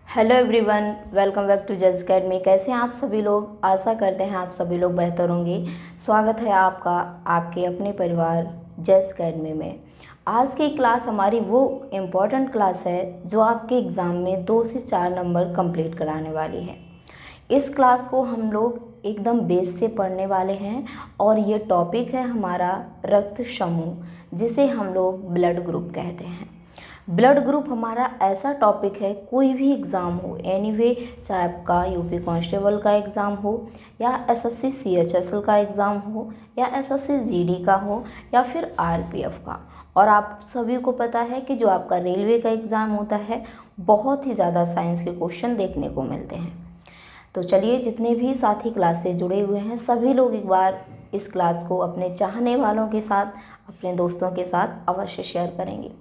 Hello everyone, welcome back to जज Academy. कैसे हैं आप सभी लोग? आशा करते हैं आप सभी लोग बेहतर होंगे। स्वागत है आपका आपके अपने परिवार जज अकेडमी में। आज की क्लास हमारी वो इम्पोर्टेंट क्लास है जो आपके एग्ज़ाम में 2 से 4 नंबर कंप्लीट कराने वाली है। इस क्लास को हम लोग एकदम बेस से पढ़ने वाले हैं और ये टॉपिक है हमारा रक्त समूह, जिसे हम लोग ब्लड ग्रुप कहते हैं। ब्लड ग्रुप हमारा ऐसा टॉपिक है, कोई भी एग्ज़ाम हो एनीवे, चाहे आपका यूपी कांस्टेबल का एग्ज़ाम हो या एसएससी सीएचएसएल का एग्ज़ाम हो या एसएससी जीडी का हो या फिर आरपीएफ का। और आप सभी को पता है कि जो आपका रेलवे का एग्ज़ाम होता है, बहुत ही ज़्यादा साइंस के क्वेश्चन देखने को मिलते हैं। तो चलिए, जितने भी साथी क्लास से जुड़े हुए हैं सभी लोग एक बार इस क्लास को अपने चाहने वालों के साथ, अपने दोस्तों के साथ अवश्य शेयर करेंगे।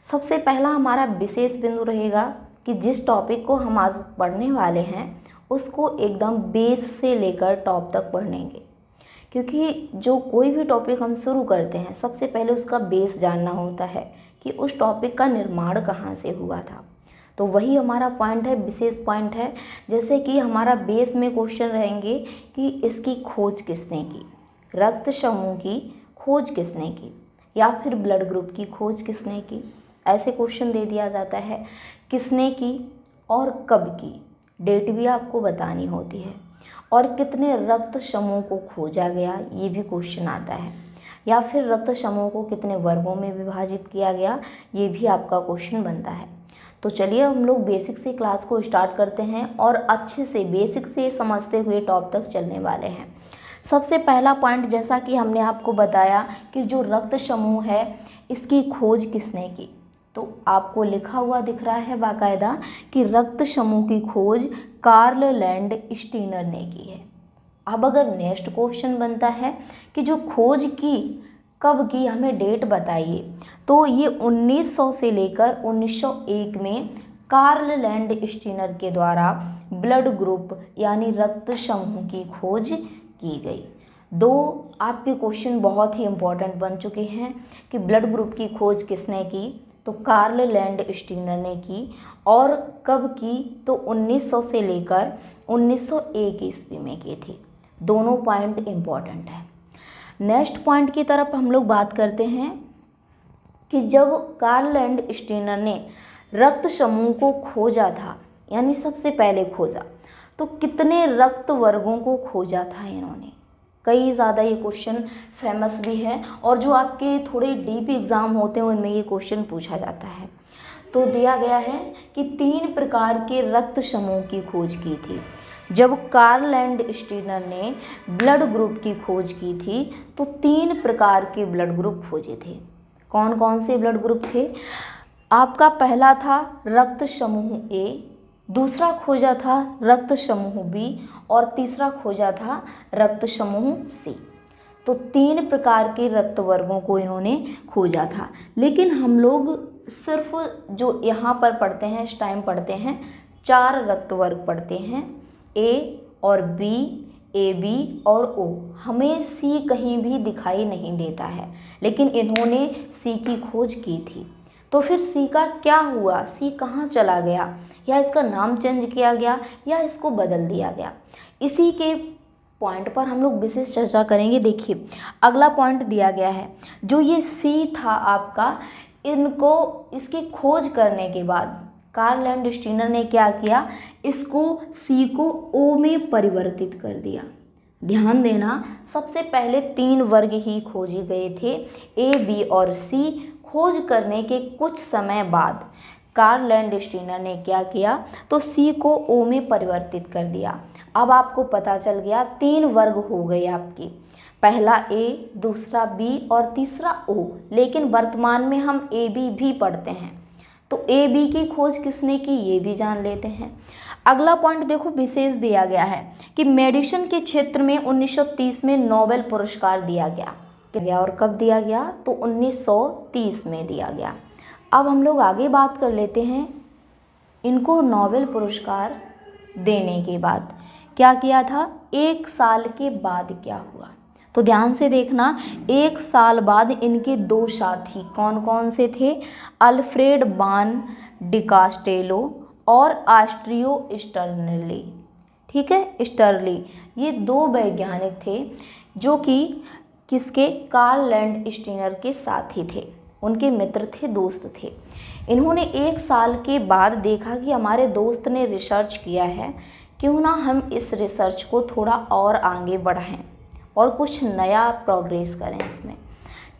सबसे पहला हमारा विशेष बिंदु रहेगा कि जिस टॉपिक को हम आज पढ़ने वाले हैं उसको एकदम बेस से लेकर टॉप तक पढ़ेंगे, क्योंकि जो कोई भी टॉपिक हम शुरू करते हैं सबसे पहले उसका बेस जानना होता है कि उस टॉपिक का निर्माण कहाँ से हुआ था। तो वही हमारा पॉइंट है, विशेष पॉइंट है। जैसे कि हमारा बेस में क्वेश्चन रहेंगे कि इसकी खोज किसने की, रक्त समूह की खोज किसने की, या फिर ब्लड ग्रुप की खोज किसने की। ऐसे क्वेश्चन दे दिया जाता है, किसने की और कब की, डेट भी आपको बतानी होती है, और कितने रक्त समूह को खोजा गया ये भी क्वेश्चन आता है, या फिर रक्त समूह को कितने वर्गों में विभाजित किया गया ये भी आपका क्वेश्चन बनता है। तो चलिए हम लोग बेसिक से क्लास को स्टार्ट करते हैं और अच्छे से बेसिक से समझते हुए टॉप तक चलने वाले हैं। सबसे पहला पॉइंट, जैसा कि हमने आपको बताया कि जो रक्त समूह है इसकी खोज किसने की, तो आपको लिखा हुआ दिख रहा है बाकायदा कि रक्त समूह की खोज कार्ल लैंडस्टीनर ने की है। अब अगर नेक्स्ट क्वेश्चन बनता है कि जो खोज की कब की, हमें डेट बताइए, तो ये 1900 से लेकर 1901 में कार्ल लैंडस्टीनर के द्वारा ब्लड ग्रुप यानी रक्त समूह की खोज की गई। दो आपके क्वेश्चन बहुत ही इम्पोर्टेंट बन चुके हैं कि ब्लड ग्रुप की खोज किसने की, तो कार्ल लैंडस्टीनर ने की, और कब की, तो 1900 से लेकर 1901 ईस्वी में की थी। दोनों पॉइंट इम्पॉर्टेंट है। नेक्स्ट पॉइंट की तरफ हम लोग बात करते हैं कि जब कार्ल लैंडस्टीनर ने रक्त समूह को खोजा था, यानी सबसे पहले खोजा, तो कितने रक्त वर्गों को खोजा था इन्होंने। कई ज़्यादा ये क्वेश्चन फेमस भी है और जो आपके थोड़े डीप एग्ज़ाम होते हैं उनमें ये क्वेश्चन पूछा जाता है। तो दिया गया है कि 3 प्रकार के रक्त समूह की खोज की थी। जब कार्ल लैंडस्टीनर ने ब्लड ग्रुप की खोज की थी तो 3 प्रकार के ब्लड ग्रुप खोजे थे। कौन कौन से ब्लड ग्रुप थे? आपका पहला था रक्त समूह ए, दूसरा खोजा था रक्त समूह बी, और तीसरा खोजा था रक्त समूह सी। तो 3 प्रकार के रक्त वर्गों को इन्होंने खोजा था। लेकिन हम लोग सिर्फ जो यहाँ पर पढ़ते हैं, इस टाइम पढ़ते हैं, 4 रक्त वर्ग पढ़ते हैं, ए और बी, ए बी और ओ। हमें सी कहीं भी दिखाई नहीं देता है, लेकिन इन्होंने सी की खोज की थी। तो फिर सी का क्या हुआ, सी कहाँ चला गया, या इसका नाम चेंज किया गया या इसको बदल दिया गया, इसी के पॉइंट पर हम लोग विशेष चर्चा करेंगे। देखिए अगला पॉइंट दिया गया है, जो ये सी था आपका, इसकी खोज करने के बाद कार्ल लैंडस्टीनर ने क्या किया, इसको सी को ओ में परिवर्तित कर दिया। ध्यान देना, सबसे पहले 3 वर्ग ही खोजे गए थे, ए बी और सी। खोज करने के कुछ समय बाद कार्ल लैंडस्टीनर ने क्या किया, तो सी को ओ में परिवर्तित कर दिया। अब आपको पता चल गया 3 वर्ग हो गए आपके, पहला ए, दूसरा बी और तीसरा ओ। लेकिन वर्तमान में हम ए बी भी पढ़ते हैं, तो ए बी की खोज किसने की ये भी जान लेते हैं। अगला पॉइंट देखो, विशेष दिया गया है कि मेडिसिन के क्षेत्र में 1930 में नोबेल पुरस्कार दिया गया। और कब दिया गया, तो 1930 में दिया गया। अब हम लोग आगे बात कर लेते हैं, इनको नोबेल पुरस्कार देने के बाद क्या किया था, 1 साल के बाद क्या हुआ। तो ध्यान से देखना, 1 साल बाद इनके 2 साथी कौन कौन से थे, अल्फ्रेड बान डिकास्टेलो और ऑस्ट्रियो स्टर्नली, ठीक है, स्टर्ली, ये 2 वैज्ञानिक थे जो कि किसके, कार्ल लैंडस्टीनर के साथी थे, उनके मित्र थे, दोस्त थे। इन्होंने 1 साल के बाद देखा कि हमारे दोस्त ने रिसर्च किया है, क्यों ना हम इस रिसर्च को थोड़ा और आगे बढ़ाएं और कुछ नया प्रोग्रेस करें इसमें।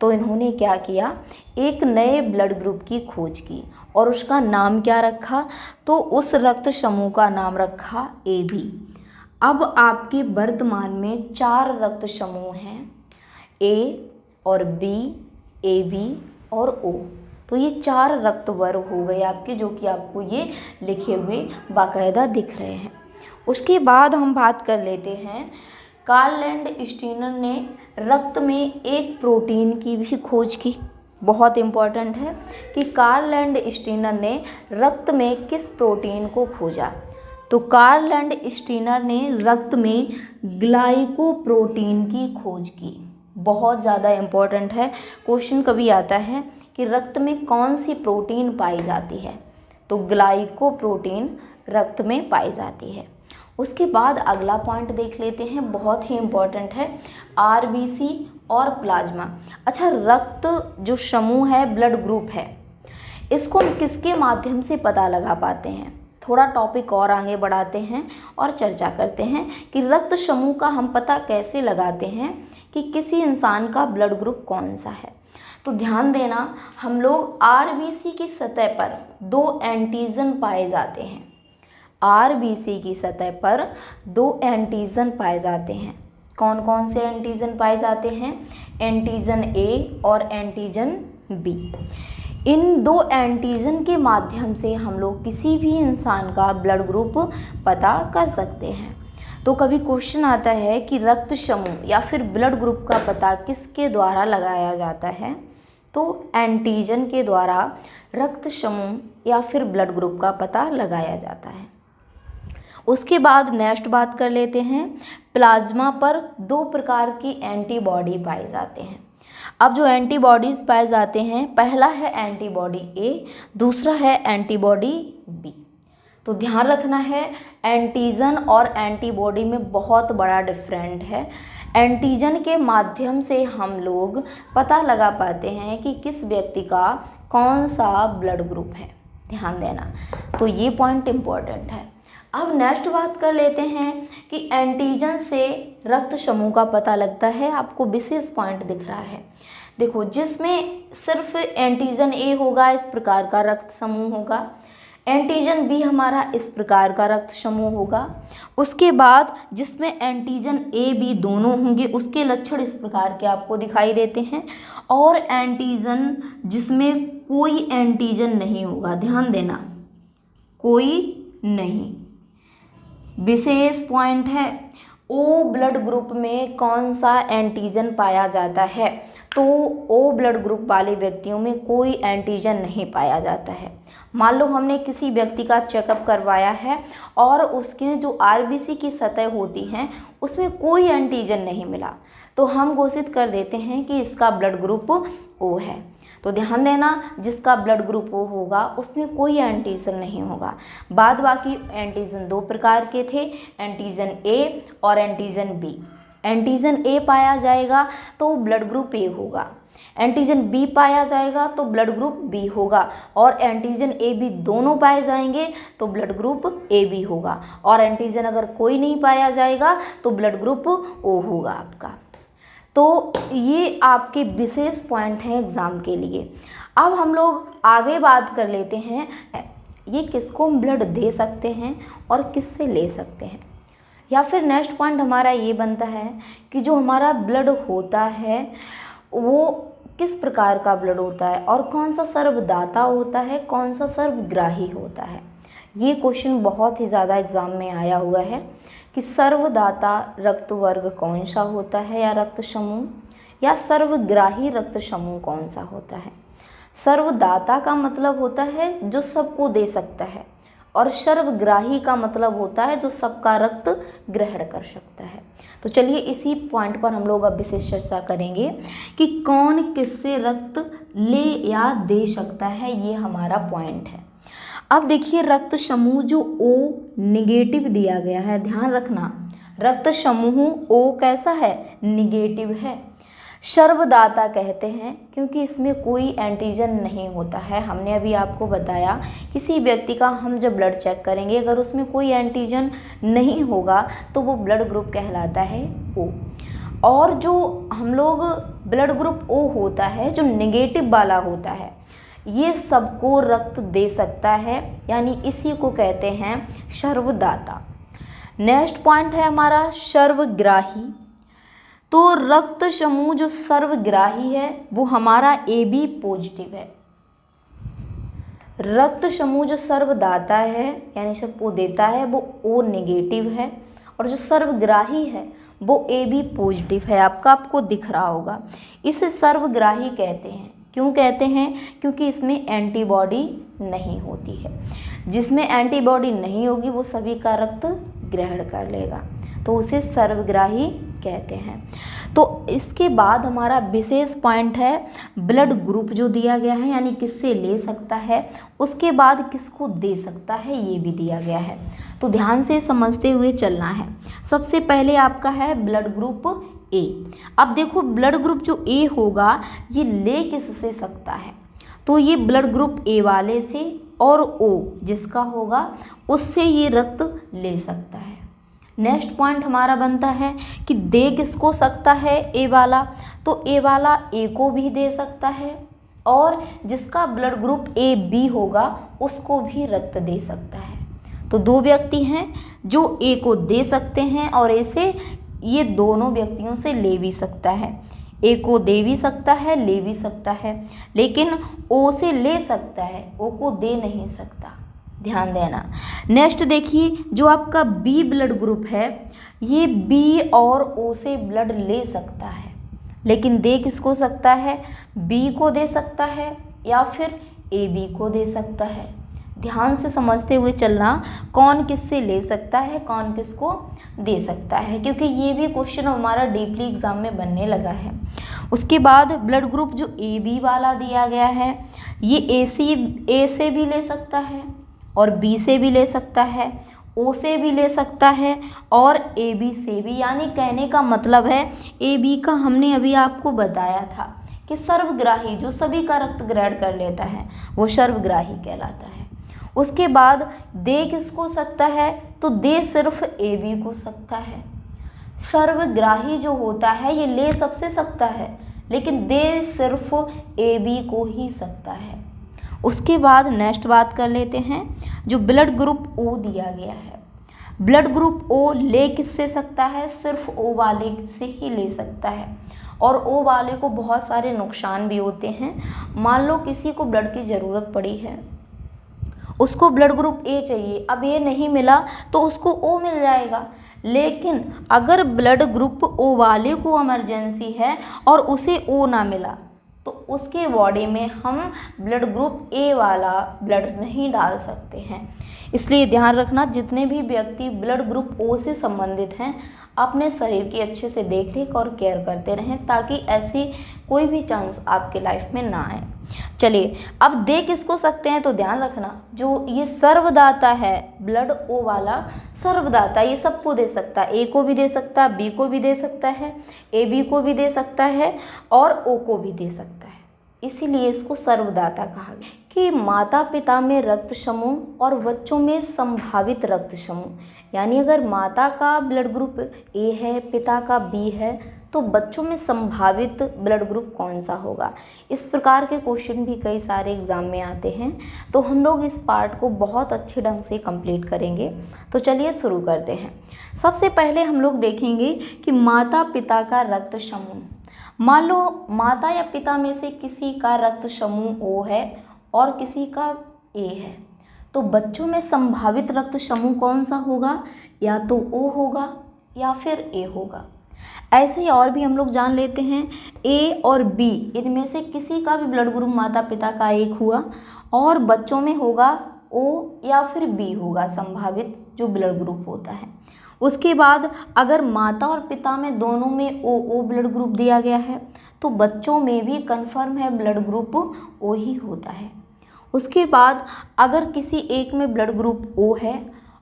तो इन्होंने क्या किया, एक नए ब्लड ग्रुप की खोज की और उसका नाम क्या रखा, तो उस रक्त समूह का नाम रखा AB। अब आपके वर्तमान में 4 रक्त समूह हैं, A और B, AB और O। तो ये 4 रक्त वर्ग हो गए आपके, जो कि आपको ये लिखे हुए बाकायदा दिख रहे हैं। उसके बाद हम बात कर लेते हैं, कार्ल लैंडस्टीनर ने रक्त में एक प्रोटीन की भी खोज की। बहुत इम्पॉर्टेंट है कि कार्ल लैंडस्टीनर ने रक्त में किस प्रोटीन को खोजा, तो कार्ल लैंडस्टीनर ने रक्त में ग्लाइकोप्रोटीन की खोज की। बहुत ज़्यादा इम्पॉर्टेंट है, क्वेश्चन कभी आता है कि रक्त में कौन सी प्रोटीन पाई जाती है, तो ग्लाइकोप्रोटीन रक्त में पाई जाती है। उसके बाद अगला पॉइंट देख लेते हैं, बहुत ही इम्पॉर्टेंट है, RBC और प्लाज्मा। अच्छा, रक्त जो समूह है, ब्लड ग्रुप है, इसको हम किसके माध्यम से पता लगा पाते हैं, थोड़ा टॉपिक और आगे बढ़ाते हैं और चर्चा करते हैं कि रक्त समूह का हम पता कैसे लगाते हैं कि किसी इंसान का ब्लड ग्रुप कौन सा है। तो ध्यान देना, हम लोग RBC की सतह पर 2 एंटीजन पाए जाते हैं, RBC की सतह पर 2 एंटीजन पाए जाते हैं। कौन कौन से एंटीजन पाए जाते हैं, एंटीजन A और एंटीजन B। इन 2 एंटीजन के माध्यम से हम लोग किसी भी इंसान का ब्लड ग्रुप पता कर सकते हैं। तो कभी क्वेश्चन आता है कि रक्त समूह या फिर ब्लड ग्रुप का पता किसके द्वारा लगाया जाता है, तो एंटीजन के द्वारा रक्त समूह या फिर ब्लड ग्रुप का पता लगाया जाता है। उसके बाद नेक्स्ट बात कर लेते हैं, प्लाज्मा पर 2 प्रकार की एंटीबॉडी पाए जाते हैं। अब जो एंटीबॉडीज़ पाए जाते हैं, पहला है एंटीबॉडी A, दूसरा है एंटीबॉडी B। तो ध्यान रखना है, एंटीजन और एंटीबॉडी में बहुत बड़ा डिफरेंट है। एंटीजन के माध्यम से हम लोग पता लगा पाते हैं कि किस व्यक्ति का कौन सा ब्लड ग्रुप है, ध्यान देना, तो ये पॉइंट इम्पोर्टेंट है। अब नेक्स्ट बात कर लेते हैं कि एंटीजन से रक्त समूह का पता लगता है। आपको विशेष पॉइंट दिख रहा है, देखो, जिसमें सिर्फ एंटीजन A होगा, इस प्रकार का रक्त समूह होगा, एंटीजन B हमारा इस प्रकार का रक्त समूह होगा। उसके बाद जिसमें एंटीजन A B दोनों होंगे, उसके लक्षण इस प्रकार के आपको दिखाई देते हैं। और एंटीजन जिसमें कोई एंटीजन नहीं होगा, ध्यान देना, कोई नहीं। विशेष पॉइंट है, O ब्लड ग्रुप में कौन सा एंटीजन पाया जाता है, तो O ब्लड ग्रुप वाले व्यक्तियों में कोई एंटीजन नहीं पाया जाता है। मान लो हमने किसी व्यक्ति का चेकअप करवाया है और उसके जो RBC की सतह होती हैं उसमें कोई एंटीजन नहीं मिला, तो हम घोषित कर देते हैं कि इसका ब्लड ग्रुप O है। तो ध्यान देना, जिसका ब्लड ग्रुप O होगा उसमें कोई एंटीजन नहीं होगा। बाद बाकी एंटीजन 2 प्रकार के थे, एंटीजन A और एंटीजन B। एंटीजन A पाया जाएगा तो ब्लड ग्रुप A होगा, एंटीजन B पाया जाएगा तो ब्लड ग्रुप B होगा, और एंटीजन A B दोनों पाए जाएंगे तो ब्लड ग्रुप AB होगा, और एंटीजन अगर कोई नहीं पाया जाएगा तो ब्लड ग्रुप O होगा आपका। तो ये आपके विशेष पॉइंट हैं एग्ज़ाम के लिए। अब हम लोग आगे बात कर लेते हैं, ये किसको हम ब्लड दे सकते हैं और किससे ले सकते हैं, या फिर नेक्स्ट पॉइंट हमारा ये बनता है कि जो हमारा ब्लड होता है वो किस प्रकार का ब्लड होता है और कौन सा सर्वदाता होता है, कौन सा सर्वग्राही होता है। ये क्वेश्चन बहुत ही ज़्यादा एग्ज़ाम में आया हुआ है कि सर्वदाता रक्त वर्ग कौन सा होता है या रक्त समूह, या सर्वग्राही रक्त समूह कौन सा होता है। सर्वदाता का मतलब होता है जो सबको दे सकता है, और सर्वग्राही का मतलब होता है जो सबका रक्त ग्रहण कर सकता है। तो चलिए इसी पॉइंट पर हम लोग अब विशेष चर्चा करेंगे कि कौन किससे रक्त ले या दे सकता है, ये हमारा पॉइंट है। अब देखिए रक्त समूह जो O निगेटिव दिया गया है, ध्यान रखना रक्त समूह O कैसा है, निगेटिव है। सर्वदाता कहते हैं क्योंकि इसमें कोई एंटीजन नहीं होता है। हमने अभी आपको बताया किसी व्यक्ति का हम जब ब्लड चेक करेंगे अगर उसमें कोई एंटीजन नहीं होगा तो वो ब्लड ग्रुप कहलाता है O। और जो हम लोग ब्लड ग्रुप O होता है जो नेगेटिव वाला होता है ये सबको रक्त दे सकता है, यानी इसी को कहते हैं सर्वदाता। नेक्स्ट पॉइंट है हमारा सर्वग्राही। तो रक्त समूह जो सर्वग्राही है वो हमारा AB पॉजिटिव है। रक्त समूह जो सर्वदाता है यानी सबको देता है वो O नेगेटिव है, और जो सर्वग्राही है वो AB पॉजिटिव है। आपको दिख रहा होगा। इसे सर्वग्राही कहते हैं। क्यों कहते हैं? क्योंकि इसमें एंटीबॉडी नहीं होती है। जिसमें एंटीबॉडी नहीं होगी वो सभी का रक्त ग्रहण कर लेगा, तो उसे सर्वग्राही कहते हैं। तो इसके बाद हमारा विशेष पॉइंट है ब्लड ग्रुप जो दिया गया है, यानी किससे ले सकता है, उसके बाद किसको दे सकता है ये भी दिया गया है। तो ध्यान से समझते हुए चलना है। सबसे पहले आपका है ब्लड ग्रुप A। अब देखो ब्लड ग्रुप जो A होगा ये ले किससे सकता है, तो ये ब्लड ग्रुप A वाले से और O जिसका होगा उससे ये रक्त ले सकता है। नेक्स्ट पॉइंट हमारा बनता है कि दे किसको सकता है A वाला, तो A वाला A को भी दे सकता है, और जिसका ब्लड ग्रुप AB होगा उसको भी रक्त दे सकता है। तो दो व्यक्ति हैं जो A को दे सकते हैं और A से ये दोनों व्यक्तियों से ले भी सकता है। A को दे भी सकता है, ले भी सकता है, लेकिन O से ले सकता है, O को दे नहीं सकता। ध्यान देना। नेक्स्ट देखिए जो आपका B ब्लड ग्रुप है ये B और O से ब्लड ले सकता है, लेकिन दे किसको सकता है, B को दे सकता है या फिर AB को दे सकता है। ध्यान से समझते हुए चलना, कौन किससे ले सकता है कौन किसको दे सकता है, क्योंकि ये भी क्वेश्चन हमारा डीपली एग्जाम में बनने लगा है। उसके बाद ब्लड ग्रुप जो AB वाला दिया गया है ये A से भी ले सकता है और B से भी ले सकता है, O से भी ले सकता है और AB से भी। यानी कहने का मतलब है AB का हमने अभी आपको बताया था कि सर्वग्राही जो सभी का रक्त ग्रहण कर लेता है वो सर्वग्राही कहलाता है। उसके बाद दे किसको सकता है, तो दे सिर्फ AB को सकता है। सर्वग्राही जो होता है ये ले सबसे सकता है, लेकिन दे सिर्फ AB को ही सकता है। उसके बाद नेक्स्ट बात कर लेते हैं जो ब्लड ग्रुप O दिया गया है। ब्लड ग्रुप O ले किससे सकता है, सिर्फ O वाले से ही ले सकता है, और O वाले को बहुत सारे नुकसान भी होते हैं। मान लो किसी को ब्लड की ज़रूरत पड़ी है, उसको ब्लड ग्रुप A चाहिए, अब A नहीं मिला तो उसको O मिल जाएगा, लेकिन अगर ब्लड ग्रुप O वाले को इमरजेंसी है और उसे O ना मिला तो उसके बॉडी में हम ब्लड ग्रुप A वाला ब्लड नहीं डाल सकते हैं। इसलिए ध्यान रखना, जितने भी व्यक्ति ब्लड ग्रुप O से संबंधित हैं अपने शरीर की अच्छे से देखरेख और केयर करते रहें, ताकि ऐसी कोई भी चांस आपके लाइफ में ना आए। चलिए अब दे किसको सकते हैं, तो ध्यान रखना जो ये सर्वदाता है ब्लड O वाला सर्वदाता ये सबको दे सकता है। A को भी दे सकता है, B को भी दे सकता है, AB को भी दे सकता है और O को भी दे सकता है, इसीलिए इसको सर्वदाता कहा गया। कि माता पिता में रक्त समूह और बच्चों में संभावित रक्त समूह, यानी अगर माता का ब्लड ग्रुप A है पिता का B है तो बच्चों में संभावित ब्लड ग्रुप कौन सा होगा। इस प्रकार के क्वेश्चन भी कई सारे एग्ज़ाम में आते हैं, तो हम लोग इस पार्ट को बहुत अच्छे ढंग से कंप्लीट करेंगे। तो चलिए शुरू करते हैं। सबसे पहले हम लोग देखेंगे कि माता पिता का रक्त समूह। मान लो माता या पिता में से किसी का रक्त समूह O है और किसी का A है, तो बच्चों में संभावित रक्त समूह कौन सा होगा, या तो O होगा या फिर A होगा। ऐसे ही और भी हम लोग जान लेते हैं A और B इनमें से किसी का भी ब्लड ग्रुप माता पिता का एक हुआ और बच्चों में होगा O या फिर B होगा संभावित जो ब्लड ग्रुप होता है। उसके बाद अगर माता और पिता में दोनों में O ब्लड ग्रुप दिया गया है तो बच्चों में भी कन्फर्म है ब्लड ग्रुप O ही होता है। उसके बाद अगर किसी एक में ब्लड ग्रुप ओ है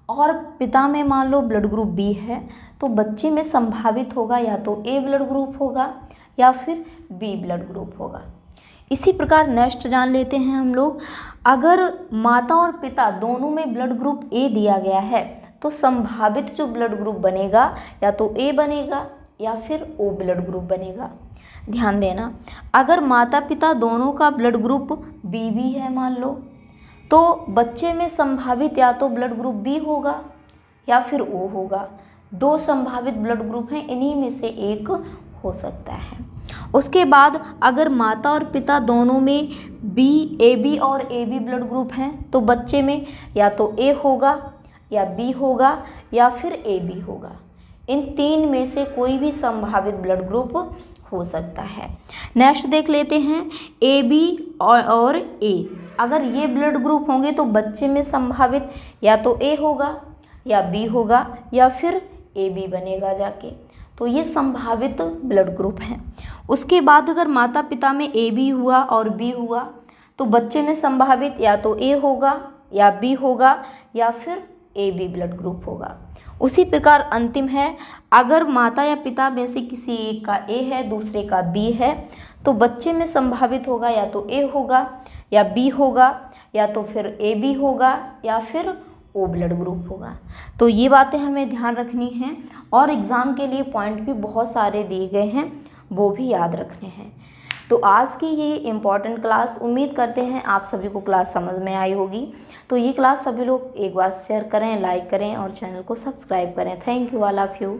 और पिता में मान लो ब्लड ग्रुप बी है, तो बच्चे में संभावित होगा या तो ए ब्लड ग्रुप होगा या फिर बी ब्लड ग्रुप होगा। इसी प्रकार नेक्स्ट जान लेते हैं हम लोग, अगर माता और पिता दोनों में ब्लड ग्रुप ए दिया गया है तो संभावित जो ब्लड ग्रुप बनेगा या तो ए बनेगा या फिर ओ ब्लड ग्रुप बनेगा। ध्यान देना, अगर माता पिता दोनों का ब्लड ग्रुप बी भी है मान लो, तो बच्चे में संभावित या तो ब्लड ग्रुप बी होगा या फिर ओ होगा। दो संभावित ब्लड ग्रुप हैं, इन्हीं में से एक हो सकता है। उसके बाद अगर माता और पिता दोनों में बी ए बी और ए बी ब्लड ग्रुप हैं तो बच्चे में या तो ए होगा या बी होगा या फिर ए बी होगा। इन तीन में से कोई भी संभावित ब्लड ग्रुप हो सकता है। नेक्स्ट देख लेते हैं ए बी और ए, अगर ये ब्लड ग्रुप होंगे तो बच्चे में संभावित या तो ए होगा या बी होगा या फिर ए बी बनेगा जाके, तो ये संभावित ब्लड ग्रुप हैं। उसके बाद अगर माता पिता में ए बी हुआ और बी हुआ तो बच्चे में संभावित या तो ए होगा या बी होगा या फिर ए बी ब्लड ग्रुप होगा। उसी प्रकार अंतिम है, अगर माता या पिता में से किसी एक का ए है दूसरे का बी है तो बच्चे में संभावित होगा या तो ए होगा या बी होगा या तो फिर ए बी होगा या फिर ओ ब्लड ग्रुप होगा। तो ये बातें हमें ध्यान रखनी हैं और एग्ज़ाम के लिए पॉइंट भी बहुत सारे दिए गए हैं, वो भी याद रखने हैं। तो आज की ये इम्पॉर्टेंट क्लास, उम्मीद करते हैं आप सभी को क्लास समझ में आई होगी। तो ये क्लास सभी लोग एक बार शेयर करें, लाइक करें और चैनल को सब्सक्राइब करें। Thank you all of you.